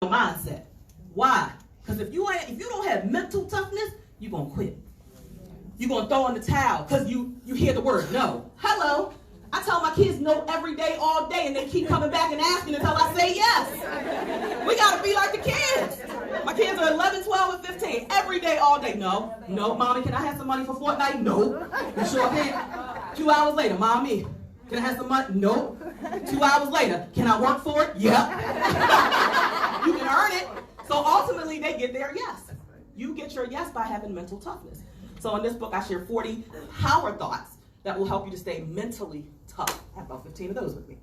your mindset. Why? Because if you don't have mental toughness, you're going to quit. You're going to throw in the towel because you hear the word no. Hello. I tell my kids no every day, all day, and they keep coming back and asking until I say yes. We got to be like the kids. My kids are 11, 12, and 15. Every day, all day. No, mommy, can I have some money for Fortnite? No. You sure can? 2 hours later, mommy, can I have some money? No. 2 hours later, can I work for it? Yep. You can earn it. So ultimately, they get their yes. You get your yes by having mental toughness. So in this book, I share 40 power thoughts that will help you to stay mentally tough. I have about 15 of those with me.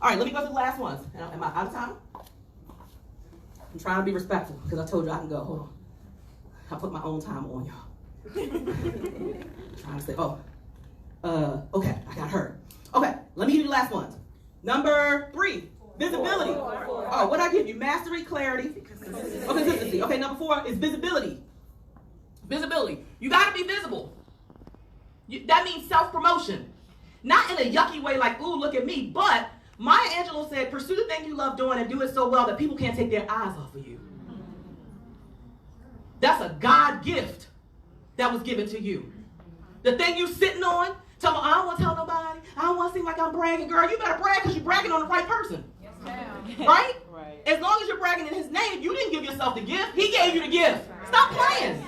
All right, let me go to the last ones. Am I out of time? I'm trying to be respectful because I told you I can go. Hold on. I put my own time on y'all. Trying to say, okay, I got hurt. Okay, let me give you the last ones. Number 3, visibility. Oh, what did I give you? Mastery, clarity, consistency. Okay, number 4 is visibility. Visibility. You got to be visible. That means self-promotion. Not in a yucky way like, ooh, look at me, but Maya Angelou said, pursue the thing you love doing and do it so well that people can't take their eyes off of you. That's a God gift that was given to you. The thing you sitting on, tell me, I don't want to tell nobody. I don't want to seem like I'm bragging. Girl, you better brag because you're bragging on the right person. Yes, ma'am. Right? As long as you're bragging in his name, you didn't give yourself the gift. He gave you the gift. Stop playing.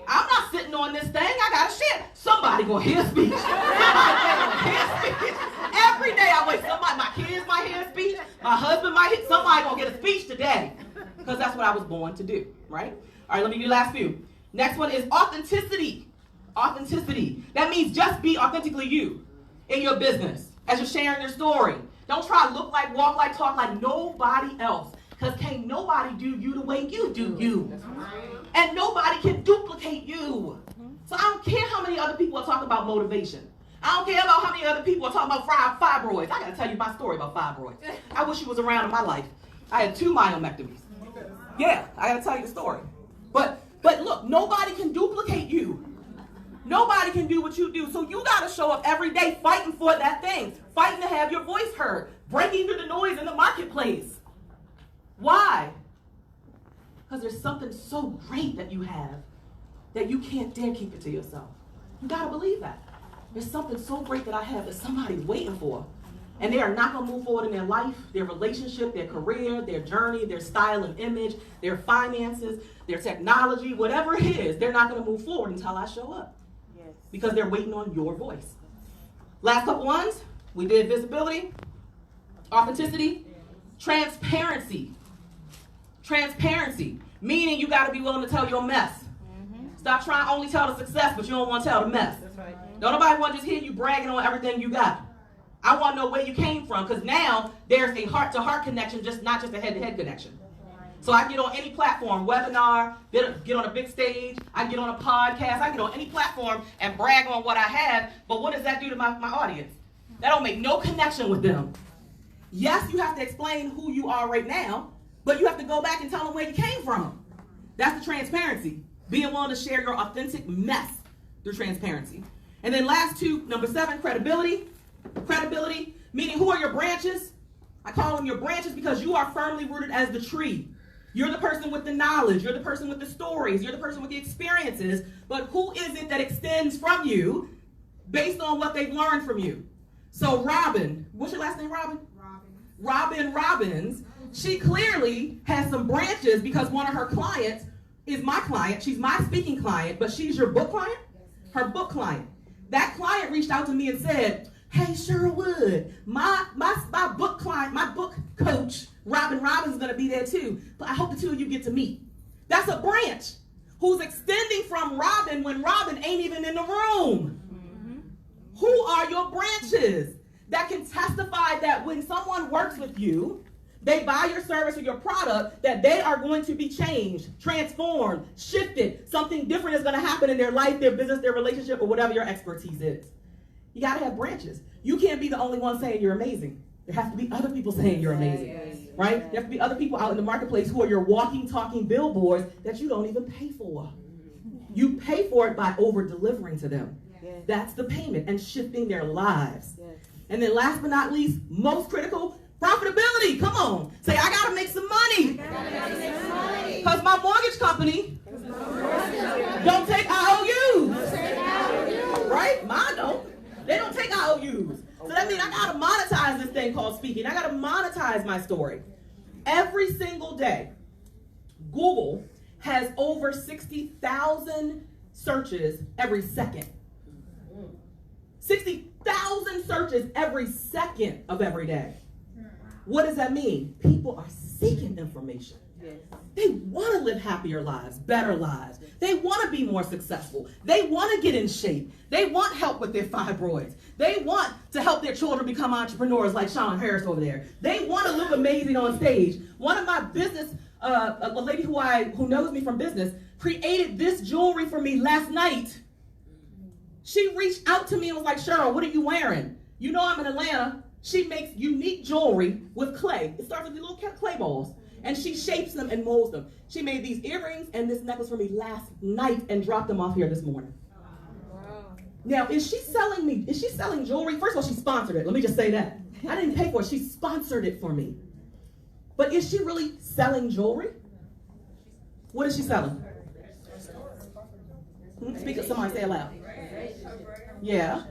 I'm not sitting on this thing. I got to shit. Somebody going to hear speech. Somebody going to hear speech. Every day I wait. My kids might hear speech. My husband might hear. Somebody going to get a speech today. Because that's what I was born to do. Right? All right, let me do the last few. Next one is authenticity. Authenticity. That means just be authentically you in your business as you're sharing your story. Don't try to look like, walk like, talk like nobody else. Because can't nobody do you the way you do you. And nobody can duplicate you. So I don't care how many other people are talking about motivation. I don't care about how many other people are talking about fibroids. I got to tell you my story about fibroids. I wish you was around in my life. I had 2 myomectomies. Yeah, I got to tell you the story. But look, nobody can duplicate you. Nobody can do what you do. So you got to show up every day fighting for that thing. Fighting to have your voice heard. Breaking through the noise in the marketplace. Why? Because there's something so great that you have that you can't dare keep it to yourself. You got to believe that. There's something so great that I have that somebody's waiting for. And they are not going to move forward in their life, their relationship, their career, their journey, their style and image, their finances, their technology, whatever it is, they're not going to move forward until I show up. Yes. Because they're waiting on your voice. Last couple ones, we did visibility, authenticity, transparency. Transparency, meaning you got to be willing to tell your mess. Stop trying to only tell the success, but you don't want to tell the mess. That's right. Don't nobody want to just hear you bragging on everything you got. I want to know where you came from, because now there's a heart-to-heart connection, not just a head-to-head connection. So I can get on any platform, webinar, get on a big stage, I can get on a podcast, I can get on any platform and brag on what I have, but what does that do to my audience? That don't make no connection with them. Yes, you have to explain who you are right now, but you have to go back and tell them where you came from. That's the transparency. Being willing to share your authentic mess through transparency. And then last 2, number 7, credibility. Credibility, meaning who are your branches? I call them your branches because you are firmly rooted as the tree. You're the person with the knowledge. You're the person with the stories. You're the person with the experiences. But who is it that extends from you based on what they've learned from you? So Robin, what's your last name, Robin? Robin Robbins. She clearly has some branches because one of her clients is my client. She's my speaking client, but she's your book client? Her book client. That client reached out to me and said, hey, Cheryl Wood, my book client, my book coach, Robin Robbins, is going to be there too. But I hope the 2 of you get to meet. That's a branch who's extending from Robin when Robin ain't even in the room. Mm-hmm. Who are your branches that can testify that when someone works with you, they buy your service or your product, that they are going to be changed, transformed, shifted. Something different is going to happen in their life, their business, their relationship, or whatever your expertise is. You got to have branches. You can't be the only one saying you're amazing. There has to be other people saying you're amazing, right? There have to be other people out in the marketplace who are your walking, talking billboards that you don't even pay for. You pay for it by over-delivering to them. That's the payment, and shifting their lives. And then last but not least, most critical, profitability. Come on. Say, I got to make some money. my mortgage company don't take IOUs. Right? Mine don't. They don't take IOUs. So that means I got to monetize this thing called speaking. I got to monetize my story. Every single day, Google has over 60,000 searches every second. 60,000 searches every second of every day. What does that mean? People are seeking information. They want to live happier lives, better lives. They want to be more successful. They want to get in shape. They want help with their fibroids. They want to help their children become entrepreneurs like Sean Harris over there. They want to look amazing on stage. One of my business, a lady who knows me from business, created this jewelry for me last night. She reached out to me and was like, Cheryl, what are you wearing? You know I'm in Atlanta. She makes unique jewelry with clay. It starts with these little clay balls. And she shapes them and molds them. She made these earrings and this necklace for me last night and dropped them off here this morning. Wow. Now, is she selling jewelry? First of all, she sponsored it. Let me just say that. I didn't pay for it. She sponsored it for me. But is she really selling jewelry? What is she selling? Speak up, somebody say it loud. Yeah.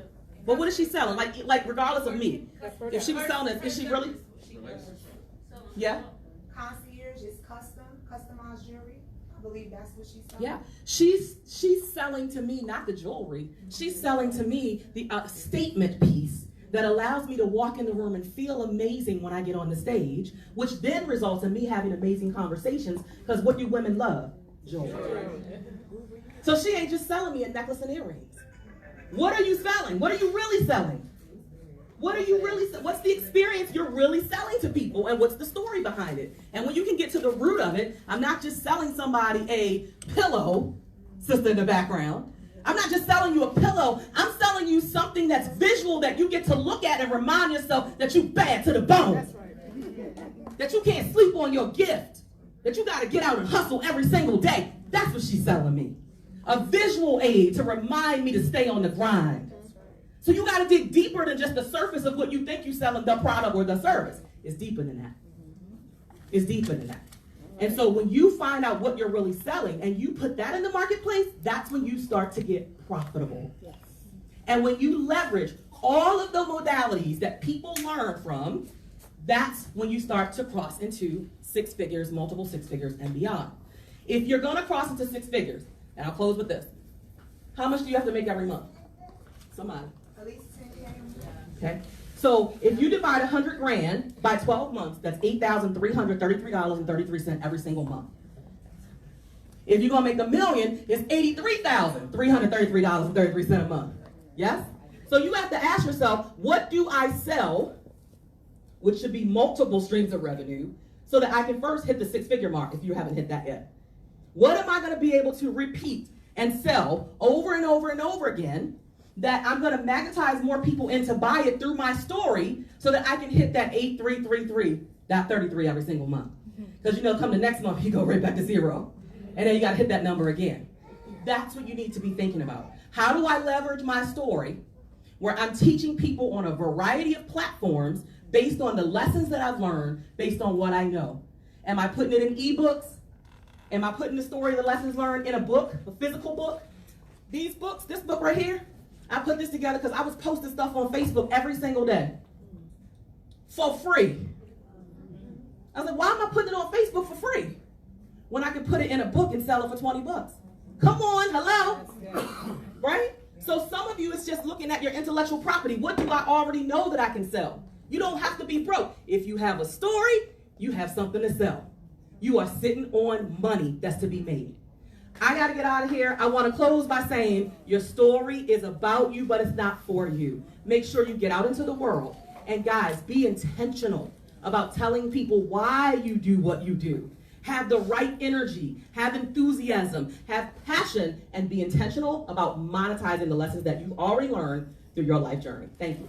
But what is she selling? Like regardless of me. If she was selling it, is she really? Yeah. Concierge is customized jewelry. I believe that's what she's selling. Yeah, she's selling to me not the jewelry. She's selling to me the statement piece that allows me to walk in the room and feel amazing when I get on the stage, which then results in me having amazing conversations. Because what do women love? Jewelry. So she ain't just selling me a necklace and earrings. What are you selling? What are you really selling? What's the experience you're really selling to people, and what's the story behind it? And when you can get to the root of it, I'm not just selling somebody a pillow, sister in the background. I'm not just selling you a pillow. I'm selling you something that's visual that you get to look at and remind yourself that you bad to the bone. That's right. That you can't sleep on your gift. That you got to get out and hustle every single day. That's what she's selling me. A visual aid to remind me to stay on the grind. So you got to dig deeper than just the surface of what you think you're selling, the product or the service. It's deeper than that. It's deeper than that. And so when you find out what you're really selling and you put that in the marketplace, that's when you start to get profitable. Yes. And when you leverage all of the modalities that people learn from, that's when you start to cross into six figures, multiple six figures, and beyond. If you're going to cross into six figures, and I'll close with this, how much do you have to make every month? Somebody. At least 10K. Okay. So if you divide 100 grand by 12 months, that's $8,333.33 every single month. If you're going to make $1 million, it's $83,333.33 a month. Yes? So you have to ask yourself, what do I sell, which should be multiple streams of revenue, so that I can first hit the six-figure mark if you haven't hit that yet? What am I going to be able to repeat and sell over and over and over again that I'm going to magnetize more people in to buy it through my story so that I can hit that 8333.33 every single month? Because come the next month, you go right back to zero. And then you got to hit that number again. That's what you need to be thinking about. How do I leverage my story where I'm teaching people on a variety of platforms based on the lessons that I've learned, based on what I know? Am I putting it in ebooks? Am I putting the story, the lessons learned in a book, a physical book? These books, this book right here, I put this together because I was posting stuff on Facebook every single day for free. I was like, why am I putting it on Facebook for free when I can put it in a book and sell it for 20 bucks? Come on, hello? Right? So some of you is just looking at your intellectual property. What do I already know that I can sell? You don't have to be broke. If you have a story, you have something to sell. You are sitting on money that's to be made. I got to get out of here. I want to close by saying your story is about you, but it's not for you. Make sure you get out into the world. And guys, be intentional about telling people why you do what you do. Have the right energy, have enthusiasm, have passion, and be intentional about monetizing the lessons that you've already learned through your life journey. Thank you.